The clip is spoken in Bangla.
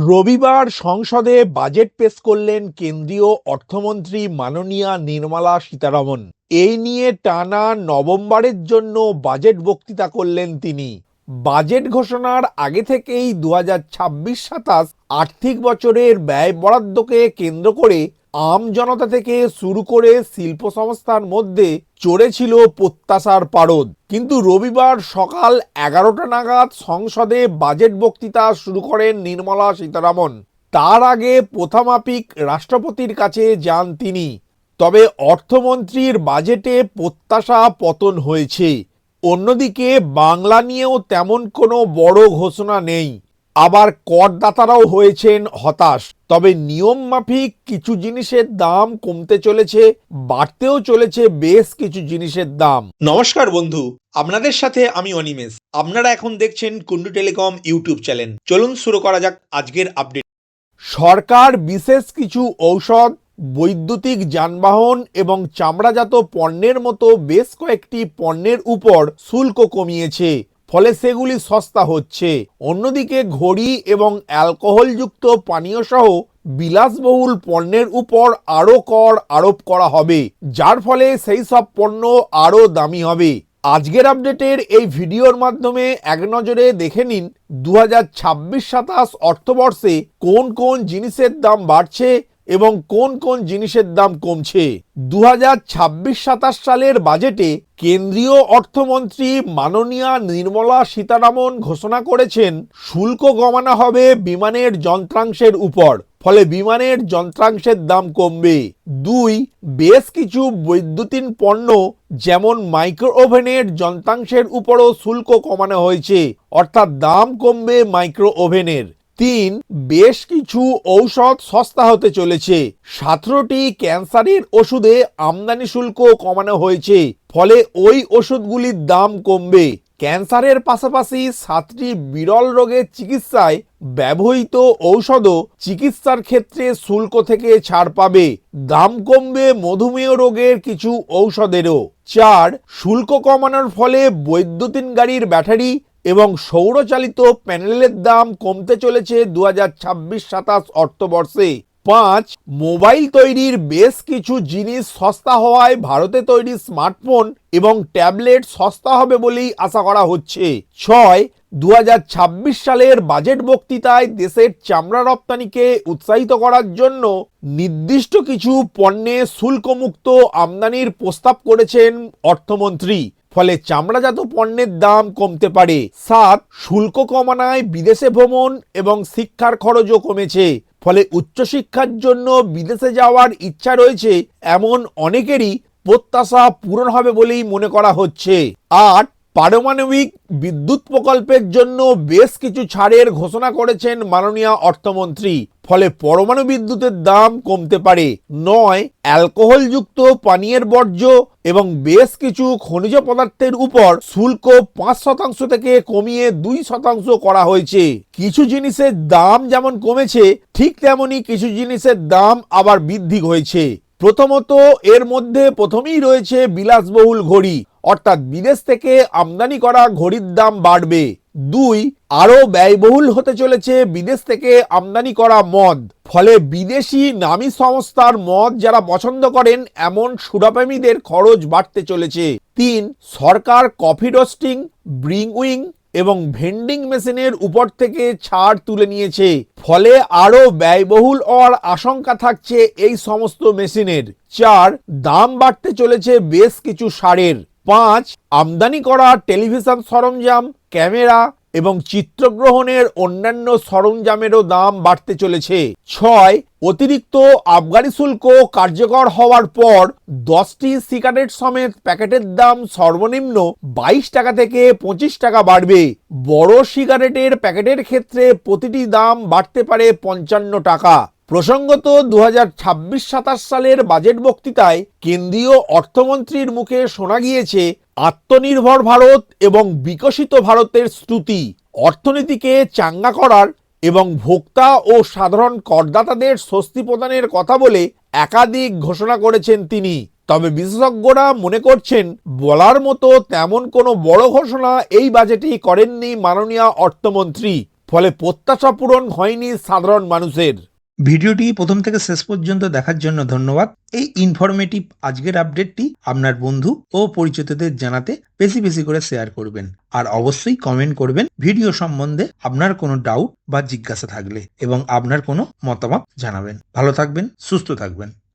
রবিবার সংসদে বাজেট পেশ করলেন কেন্দ্রীয় অর্থমন্ত্রী মাননীয়া নির্মলা সীতারমণ। এই নিয়ে টানা নবমবারের জন্য বাজেট বক্তৃতা করলেন তিনি। বাজেট ঘোষণার আগে থেকেই 2026-27 আর্থিক বছরের ব্যয় বরাদ্দকে কেন্দ্র করে আম জনতা থেকে শুরু করে শিল্প সংস্থার মধ্যে চড়েছিল প্রত্যাশার পারদ। কিন্তু রবিবার সকাল 11টা নাগাদ সংসদে বাজেট বক্তৃতা শুরু করেন নির্মলা সীতারমণ। তার আগে প্রথামাফিক রাষ্ট্রপতির কাছে যান তিনি। তবে অর্থমন্ত্রীর বাজেটে প্রত্যাশা পতন হয়েছে। অন্যদিকে বাংলা নিয়েও তেমন কোনো বড় ঘোষণা নেই। আবার করদাতারাও হয়েছেন হতাশ। তবে নিয়ম মাফিক কিছু জিনিসের দাম কমতে চলেছে, বাড়তেও চলেছে বেশ কিছু জিনিসের দাম। নমস্কার বন্ধু, আপনাদের সাথে আমি অনিমেষ। আপনারা এখন দেখছেন কুন্ডু টেলিকম ইউটিউব চ্যানেল। চলুন শুরু করা যাক আজকের আপডেট। সরকার বিশেষ কিছু ঔষধ, বৈদ্যুতিক যানবাহন এবং চামড়াজাত পণ্যের মতো বেশ কয়েকটি পণ্যের উপর শুল্ক কমিয়েছে, ফলে সেগুলি সস্তা হচ্ছে। অন্যদিকে ঘড়ি এবং অ্যালকোহলযুক্ত পানীয় সহ বিলাসবহুল পণ্যের উপর আরও কর আরোপ করা হবে, যার ফলে সেই সব পণ্য আরও দামি হবে। আজকের আপডেটের এই ভিডিওর মাধ্যমে এক নজরে দেখে নিন 2026-27 অর্থবর্ষে কোন কোন জিনিসের দাম বাড়ছে এবং কোন কোন জিনিসের দাম কমছে। 2026-27 সালের বাজেটে কেন্দ্রীয় অর্থমন্ত্রী মাননীয়া নির্মলা সীতারমণ ঘোষণা করেছেন শুল্ক কমানো হবে বিমানের যন্ত্রাংশের উপর, ফলে বিমানের যন্ত্রাংশের দাম কমবে। 2. বেশ কিছু বৈদ্যুতিন পণ্য যেমন মাইক্রো ওভেনের যন্ত্রাংশের উপরও শুল্ক কমানো হয়েছে, অর্থাৎ দাম কমবে মাইক্রো ওভেনের। 3. বেশ কিছু ঔষধ সস্তা হতে চলেছে। 17টি ক্যান্সারের ওষুধে আমদানি শুল্ক কমানো হয়েছে, ফলে ওই ওষুধগুলির দাম কমবে। ক্যান্সারের পাশাপাশি 7টি বিরল রোগের চিকিৎসায় ব্যবহৃত ঔষধও চিকিৎসার ক্ষেত্রে শুল্ক থেকে ছাড় পাবে। দাম কমবে মধুমেহ রোগের কিছু ঔষধেরও। 4. শুল্ক কমানোর ফলে বৈদ্যুতিন গাড়ির ব্যাটারি এবং সৌরচালিত প্যানেলের দাম কমতে চলেছে 2026-27 অর্থবর্ষে। 5. মোবাইল তৈরির বেশ কিছু জিনিস সস্তা হওয়ায় ভারতে তৈরি স্মার্টফোন এবং ট্যাবলেট সস্তা হবে বলেই আশা করা হচ্ছে। 6. 2026 সালের বাজেট বক্তৃতায় দেশের চামড়া রপ্তানিকে উৎসাহিত করার জন্য নির্দিষ্ট কিছু পণ্যে শুল্কমুক্ত আমদানির প্রস্তাব করেছেন অর্থমন্ত্রী, ফলে চামড়াজাত পণ্যের দাম কমতে পারে। 7. শুল্ক কমানোয় বিদেশে ভ্রমণ এবং শিক্ষার খরচও কমেছে, ফলে উচ্চশিক্ষার জন্য বিদেশে যাওয়ার ইচ্ছা রয়েছে এমন অনেকেরই প্রত্যাশা পূরণ হবে বলেই মনে করা হচ্ছে। 8. পারমাণবিক বিদ্যুৎ প্রকল্পের জন্য বেশ কিছু ছাড়ের ঘোষণা করেছেন মাননীয় অর্থমন্ত্রী, ফলে পরমাণু বিদ্যুতের দাম কমতে পারে। 9. অ্যালকোহলযুক্ত পানীয়ের বর্জ্য এবং বেশ কিছু খনিজ পদার্থের উপর শুল্ক 5% থেকে কমিয়ে 2% করা হয়েছে। কিছু জিনিসের দাম যেমন কমেছে, ঠিক তেমনি কিছু জিনিসের দাম আবার বৃদ্ধি হয়েছে। প্রথমত এর মধ্যে প্রথমেই রয়েছে বিলাসবহুল ঘড়ি, অর্থাৎ বিদেশ থেকে আমদানি করা ঘড়ির দাম বাড়বে। 2. আরও ব্যয়বহুল হতে চলেছে বিদেশ থেকে আমদানি করা মদ, ফলে বিদেশি নামী সংস্থার মদ যারা পছন্দ করেন এমন সুরাপ্রেমীদের খরচ বাড়তে চলেছে। 3. সরকার কফি রোস্টিং, ব্রিউইং এবং ভেন্ডিং মেশিনের উপর থেকে ছাড় তুলে নিয়েছে, ফলে আরও ব্যয়বহুল হওয়ার আশঙ্কা থাকছে এই সমস্ত মেশিনের। 4. দাম বাড়তে চলেছে বেশ কিছু সারের। 5. আমদানি করা টেলিভিশন সরঞ্জাম, ক্যামেরা এবং চিত্রগ্রহণের অন্যান্য সরঞ্জামেরও দাম বাড়তে চলেছে। 6. অতিরিক্ত আবগারি শুল্ক কার্যকর হওয়ার পর 10টি সিগারেট সমেত প্যাকেটের দাম সর্বনিম্ন 22 টাকা থেকে 25 টাকা বাড়বে। বড় সিগারেটের প্যাকেটের ক্ষেত্রে প্রতিটি দাম বাড়তে পারে 55 টাকা। প্রসঙ্গত 2026-27 সালের বাজেট বক্তৃতায় কেন্দ্রীয় অর্থমন্ত্রীর মুখে শোনা গিয়েছে আত্মনির্ভর ভারত এবং বিকশিত ভারতের শ্রুতি, অর্থনীতিকে চাঙ্গা করার এবং ভোক্তা ও সাধারণ করদাতাদের স্বস্তি প্রদানের কথা বলে একাধিক ঘোষণা করেছেন তিনি। তবে বিশেষজ্ঞরা মনে করছেন বলার মতো তেমন কোনো বড় ঘোষণা এই বাজেটেই করেননি মাননীয় অর্থমন্ত্রী, ফলে প্রত্যাশা পূরণ হয়নি সাধারণ মানুষের। ভিডিওটি প্রথম থেকে শেষ পর্যন্ত দেখার জন্য ধন্যবাদ। এই ইনফরমেটিভ আজকের আপডেটটি আপনার বন্ধু ও পরিচিতদের জানাতে বেশি বেশি করে শেয়ার করবেন। আর অবশ্যই কমেন্ট করবেন ভিডিও সম্বন্ধে আপনার কোনো ডাউট বা জিজ্ঞাসা থাকলে, এবং আপনার কোনো মতামত জানাবেন। ভালো থাকবেন, সুস্থ থাকবেন।